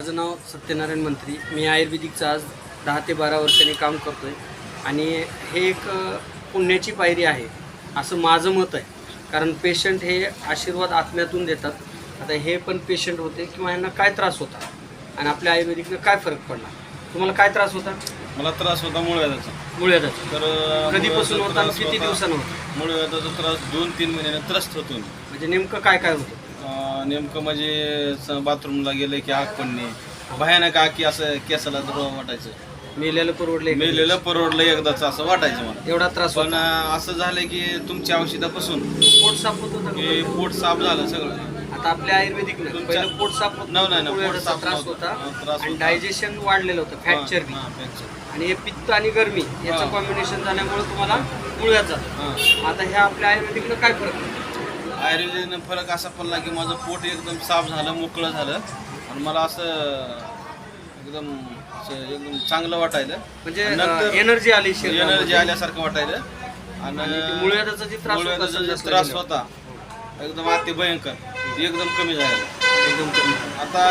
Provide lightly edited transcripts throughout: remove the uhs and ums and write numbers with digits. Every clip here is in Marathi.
माझं नाव सत्यनारायण मंत्री. मी आयुर्वेदिकचं आज 10 ते 12 वर्षांनी काम करतो आहे आणि हे एक पुण्याची पायरी आहे असं माझं मत आहे. कारण पेशंट हे आशीर्वाद आत्म्यातून देतात. आता हे पण पेशंट होते किंवा यांना काय त्रास होता आणि आपल्या आयुर्वेदिकनं काय फरक पडला. तुम्हाला काय त्रास होता? मला त्रास होता मूळव्याधाचा. मूळव्याधाचा. तर कधीपासून होता आणि किती दिवसानं होता? मूळव्याधाचा त्रास 2-3 महिन्याने त्रस्त होतो. म्हणजे नेमकं काय काय होतं? नेमकं म्हणजे बाथरूमला गेलं की आग पडणे, भयानक आग की असं केसाला द्रव वाटायचं. मेलेलं परवडलं? मेलेलं परवडलं एकदाच असं वाटायचं मला. एवढा त्रास पण होता? असं झालं की तुमच्या औषधापासून पोट साफ होत होतं की का? पोट साफ झालं सगळं. आता आपल्या आयुर्वेदिक पहिलं पोट साफ होत नाही, पोट साफ त्रास नव्हता. होता त्रास आणि होता. डायजेशन वाढलेलं होतं, फॅट चरबी. आणि हे पित्त आणि गरमी याचं कॉम्बिनेशन झाल्यामुळे तुम्हाला मुळव्याध झालं. आता ह्या आपल्या आयुर्वेदिकनं काय फरक पडतो? आयुर्वेदानं फरक असा पडला की माझं पोट एकदम साफ झालं, मोकळं झालं आणि मला असं एकदम चांगलं वाटायलं. म्हणजे नंतर एनर्जी आली एनर्जी आल्यासारखं वाटायलं. आणि मुळव्याधाचा जे त्रास होता, मूळव्याधाचा जो संडासला त्रास गेल्यावर. होता एकदम अति भयंकर एकदम कमी झाला. एकदम कमी. आता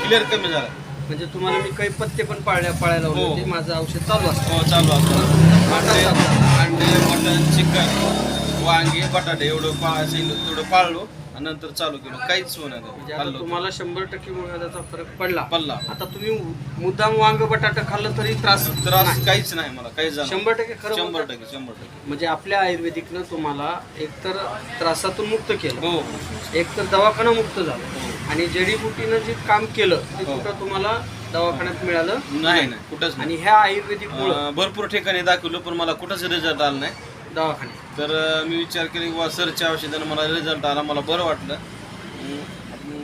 क्लिअर कमी झाला. म्हणजे तुम्हाला मी काही पत्ते पण पाळायला लावले हो. होते. माझं औषध चालू असतं. हो, चालू असतं. माटा साफ झाला. अंडे, मटण, चिकन, वांगे, बटाटे एवढं तेवढं पाळलो आणि नंतर चालू केलं. काहीच होणार म्हणजे नाही. आता खाल्लो तुम्हाला 100% मुळव्याधाचा फरक पडला. पल्ला. आता तुम्ही मुद्दाम वांग बटाटा खाल्लं तरी त्रास त्रास काहीच नाही मला, काहीच झालं 100% खरं बोलता? 100%. म्हणजे आपल्या आयुर्वेदिकनं तुम्हाला एकतर त्रासातून मुक्त केलं, हो एकतर दवाखाना मुक्त झाला आणि जडीबुटीनं जे काम केलं ते हो. कुठं तुम्हाला दवाखान्यात मिळालं नाही कुठंच नाही. आणि ह्या आयुर्वेदिक भरपूर ठिकाणी दाखवलं पण मला कुठंच रिझल्ट आला नाही. दवाखान्यात तर मी विचार केला की सरच्या औषधानं मला रिझल्ट आला, मला बरं वाटलं.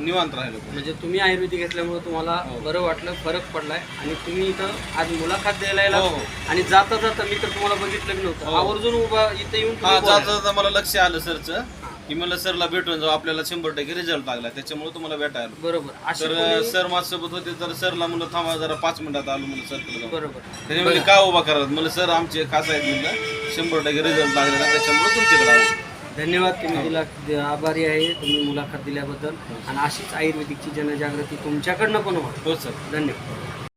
निवांत राहिलो. म्हणजे तुम्ही आयुर्वेदिक घेतल्यामुळे तुम्हाला हो. बरं वाटलं, फरक पडलाय आणि तुम्ही इथं आज मुलाखत द्यायला यायला. हो. आणि जाता जाता मी तर तुम्हाला बघितलं बी नव्हतं, हो. आवर्जून उभा इथं येऊन हा तुम्ही बोलायला. जाता मला लक्ष आलं सरचं की मला सरला भेटून जाऊ, आपल्याला 100% रिझल्ट लागला, त्याच्यामुळे तुम्हाला भेटायला. बरोबर. अशी तर कोणी- सर माझ्यासोबत होते तर सरला म्हणलं थांबा जरा 5 मिनिटात आलो म्हणलं सरकडे जाऊ. बरोबर. त्याने म्हणजे का उभा करा म्हणलं सर आमचे खास आहेत म्हणलं 100% रिझल्ट लागलेला, त्याच्यामुळे तुमच्याकडे आलो. धन्यवाद. तुम्ही आभारी आहे तुम्ही मुलाखत दिल्याबद्दल आणि अशीच आयुर्वेदिकची जनजागृती तुमच्याकडनं पण व्हावी. हो सर. धन्यवाद.